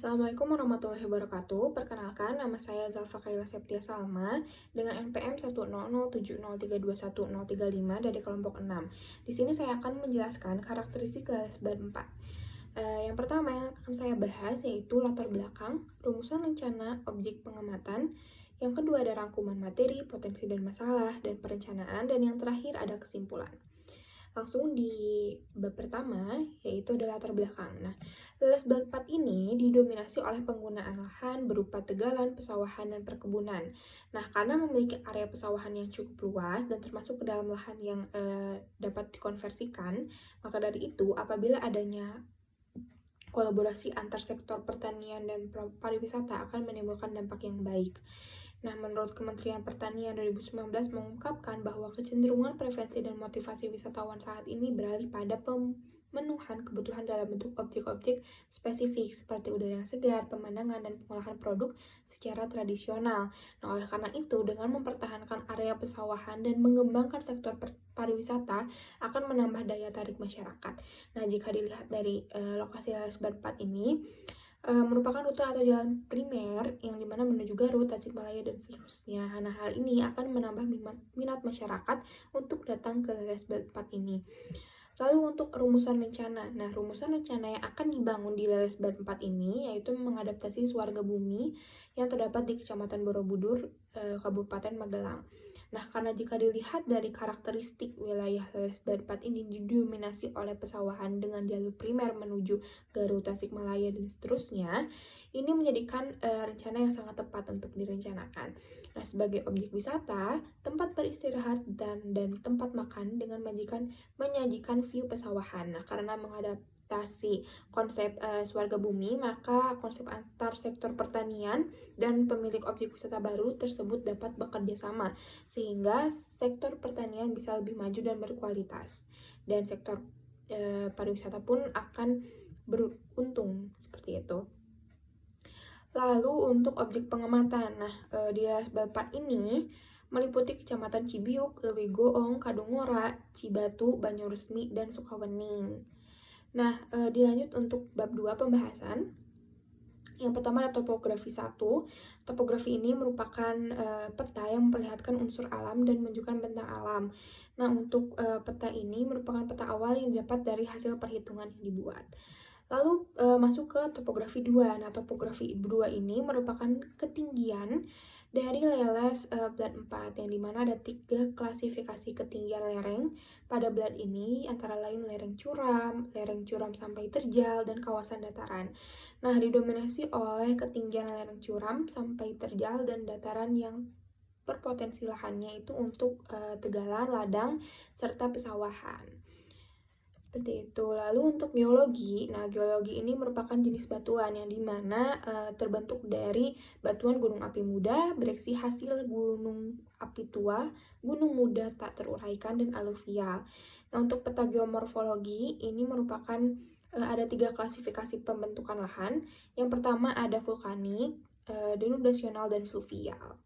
Assalamualaikum warahmatullahi wabarakatuh. Perkenalkan, nama saya Zalfa Kaila Septia Salma dengan NPM 10070321035 dari kelompok 6. Di sini saya akan menjelaskan karakteristik leleh sebat 4. Yang pertama yang akan saya bahas yaitu latar belakang, rumusan rencana, objek pengamatan. Yang kedua ada rangkuman materi, potensi dan masalah, dan perencanaan. Dan yang terakhir ada kesimpulan. Langsung di bab pertama, yaitu adalah latar belakang. Nah, les bab 4 ini didominasi oleh penggunaan lahan berupa tegalan, pesawahan, dan perkebunan. Nah, karena memiliki area pesawahan yang cukup luas dan termasuk ke dalam lahan yang dapat dikonversikan, maka dari itu apabila adanya kolaborasi antar sektor pertanian dan pariwisata akan menimbulkan dampak yang baik. Nah, menurut Kementerian Pertanian 2019 mengungkapkan bahwa kecenderungan preferensi dan motivasi wisatawan saat ini beralih pada pemenuhan kebutuhan dalam bentuk objek-objek spesifik seperti udara yang segar, pemandangan, dan pengolahan produk secara tradisional. Nah, oleh karena itu, dengan mempertahankan area pesawahan dan mengembangkan sektor pariwisata akan menambah daya tarik masyarakat. Nah, jika dilihat dari lokasi Lesbat 4 ini, merupakan rute atau jalan primer yang dimana menuju Garut, Tasikmalaya, dan seterusnya. Nah, hal ini akan menambah minat masyarakat untuk datang ke Lesbat 4 ini. Lalu untuk rumusan rencana. Nah, rumusan rencana yang akan dibangun di Lesbat 4 ini yaitu mengadaptasi Swarga Bumi yang terdapat di Kecamatan Borobudur, Kabupaten Magelang. Nah, karena jika dilihat dari karakteristik wilayah Lesbat 4 ini didominasi oleh pesawahan dengan jalur primer menuju Garut, Tasikmalaya, dan seterusnya, ini menjadikan rencana yang sangat tepat untuk direncanakan. Nah, sebagai objek wisata, tempat beristirahat dan tempat makan dengan menyajikan view pesawahan. Nah, karena mengadaptasi konsep Swarga Bumi, maka konsep antar sektor pertanian dan pemilik objek wisata baru tersebut dapat bekerja sama sehingga sektor pertanian bisa lebih maju dan berkualitas, dan sektor pariwisata pun akan beruntung seperti itu. Lalu untuk objek pengamatan, nah di Lesbat 4 ini meliputi Kecamatan Cibiuk, Leuwi Goong, Kadungora, Cibatu, Banyuresmi, dan Sukawening. Nah, dilanjut untuk bab 2 pembahasan. Yang pertama ada topografi 1. Topografi ini merupakan peta yang memperlihatkan unsur alam dan menunjukkan bentang alam. Nah, untuk peta ini merupakan peta awal yang didapat dari hasil perhitungan yang dibuat. Lalu masuk ke topografi 2. Nah, topografi 2 ini merupakan ketinggian dari leles Blad 4 yang dimana ada 3 klasifikasi ketinggian lereng pada Blad ini, antara lain lereng curam sampai terjal, dan kawasan dataran. Nah, didominasi oleh ketinggian lereng curam sampai terjal dan dataran yang berpotensi lahannya itu untuk tegalan, ladang, serta pesawahan. Seperti itu. Lalu untuk geologi, nah geologi ini merupakan jenis batuan yang dimana terbentuk dari batuan gunung api muda, bereaksi hasil gunung api tua, gunung muda tak teruraikan, dan aluvial. Nah, untuk peta geomorfologi ini merupakan ada 3 klasifikasi pembentukan lahan. Yang pertama ada vulkanik, denudasional, dan fluvial.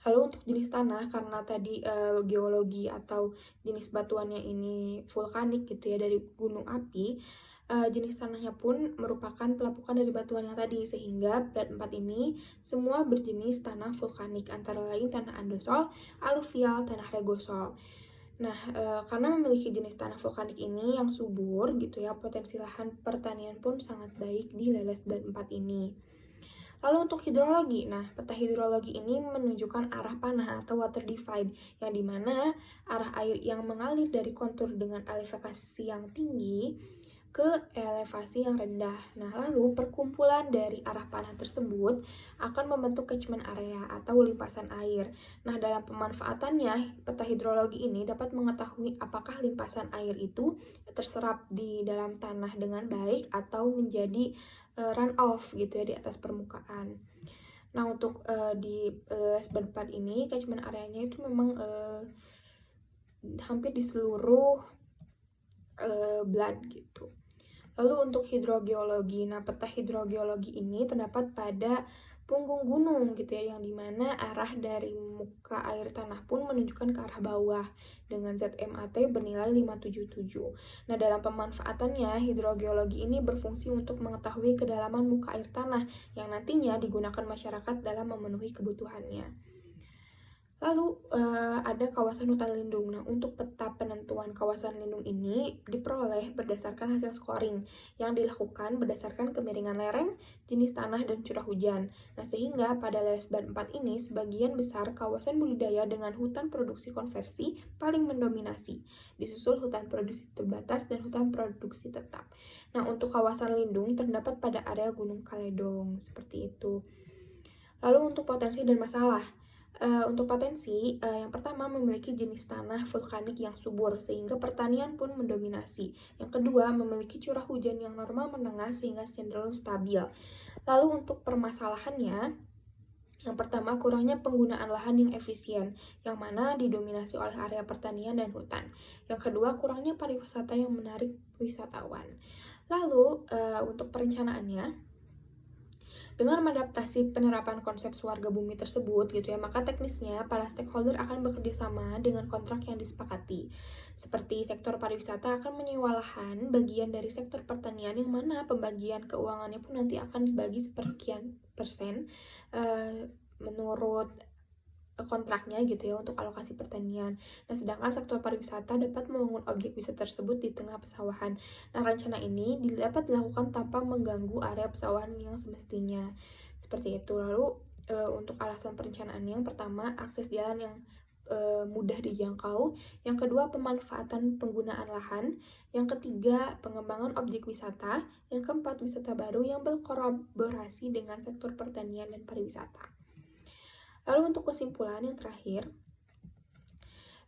Lalu untuk jenis tanah, karena tadi geologi atau jenis batuannya ini vulkanik gitu ya, dari gunung api, jenis tanahnya pun merupakan pelapukan dari batuan yang tadi, sehingga Blad 4 ini semua berjenis tanah vulkanik, antara lain tanah andesol, aluvial, tanah regosol. Nah, karena memiliki jenis tanah vulkanik ini yang subur gitu ya, potensi lahan pertanian pun sangat baik di leles Blad 4 ini. Lalu untuk hidrologi, nah peta hidrologi ini menunjukkan arah panah atau water divide, yang dimana arah air yang mengalir dari kontur dengan elevasi yang tinggi ke elevasi yang rendah. Nah, lalu perkumpulan dari arah panah tersebut akan membentuk catchment area atau limpasan air. Nah, dalam pemanfaatannya, peta hidrologi ini dapat mengetahui apakah limpasan air itu terserap di dalam tanah dengan baik atau menjadi run off gitu ya di atas permukaan. Nah, untuk di Lesbat 4 ini catchment areanya itu memang hampir di seluruh Blad gitu. Lalu untuk hidrogeologi, nah peta hidrogeologi ini terdapat pada punggung gunung gitu ya, yang dimana arah dari muka air tanah pun menunjukkan ke arah bawah dengan ZMAT bernilai 577. Nah, dalam pemanfaatannya, hidrogeologi ini berfungsi untuk mengetahui kedalaman muka air tanah yang nantinya digunakan masyarakat dalam memenuhi kebutuhannya. Lalu ada kawasan hutan lindung. Nah, untuk peta penentuan kawasan lindung ini diperoleh berdasarkan hasil scoring yang dilakukan berdasarkan kemiringan lereng, jenis tanah, dan curah hujan. Nah, sehingga pada Lesban 4 ini sebagian besar kawasan budidaya dengan hutan produksi konversi paling mendominasi, disusul hutan produksi terbatas dan hutan produksi tetap. Nah, untuk kawasan lindung terdapat pada area Gunung Kaledong, seperti itu. Lalu untuk potensi dan masalah. Untuk potensi, yang pertama memiliki jenis tanah vulkanik yang subur sehingga pertanian pun mendominasi. Yang kedua, memiliki curah hujan yang normal menengah sehingga cenderung stabil. Lalu untuk permasalahannya, yang pertama kurangnya penggunaan lahan yang efisien, yang mana didominasi oleh area pertanian dan hutan. Yang kedua, kurangnya pariwisata yang menarik wisatawan. Lalu untuk perencanaannya, dengan mengadaptasi penerapan konsep swarga bumi tersebut gitu ya, maka teknisnya para stakeholder akan bekerja sama dengan kontrak yang disepakati. Seperti sektor pariwisata akan menyewa lahan bagian dari sektor pertanian yang mana pembagian keuangannya pun nanti akan dibagi seperkian persen menurut kontraknya gitu ya untuk alokasi pertanian. Nah, sedangkan sektor pariwisata dapat membangun objek wisata tersebut di tengah pesawahan. Nah, rencana ini dapat dilakukan tanpa mengganggu area pesawahan yang semestinya. Seperti itu. Lalu untuk alasan perencanaannya, yang pertama akses jalan yang mudah dijangkau, yang kedua pemanfaatan penggunaan lahan, yang ketiga pengembangan objek wisata, yang keempat wisata baru yang berkolaborasi dengan sektor pertanian dan pariwisata. Lalu untuk kesimpulan yang terakhir,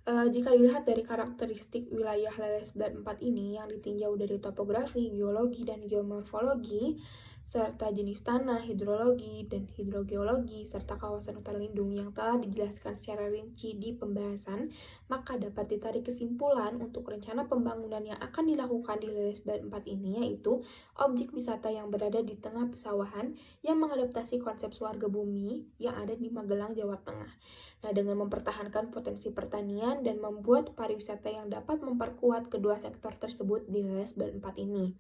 jika dilihat dari karakteristik wilayah Lelesban 4 ini yang ditinjau dari topografi, geologi, dan geomorfologi, serta jenis tanah, hidrologi, dan hidrogeologi, serta kawasan hutan lindung yang telah dijelaskan secara rinci di pembahasan, maka dapat ditarik kesimpulan untuk rencana pembangunan yang akan dilakukan di Lelesban 4 ini, yaitu objek wisata yang berada di tengah pesawahan yang mengadaptasi konsep swarga bumi yang ada di Magelang, Jawa Tengah. Nah, dengan mempertahankan potensi pertanian dan membuat pariwisata yang dapat memperkuat kedua sektor tersebut di Lelesban 4 ini.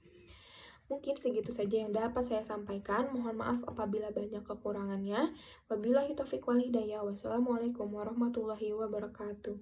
Mungkin segitu saja yang dapat saya sampaikan. Mohon maaf apabila banyak kekurangannya. Wabillahi taufiq wal hidayah. Wassalamualaikum warahmatullahi wabarakatuh.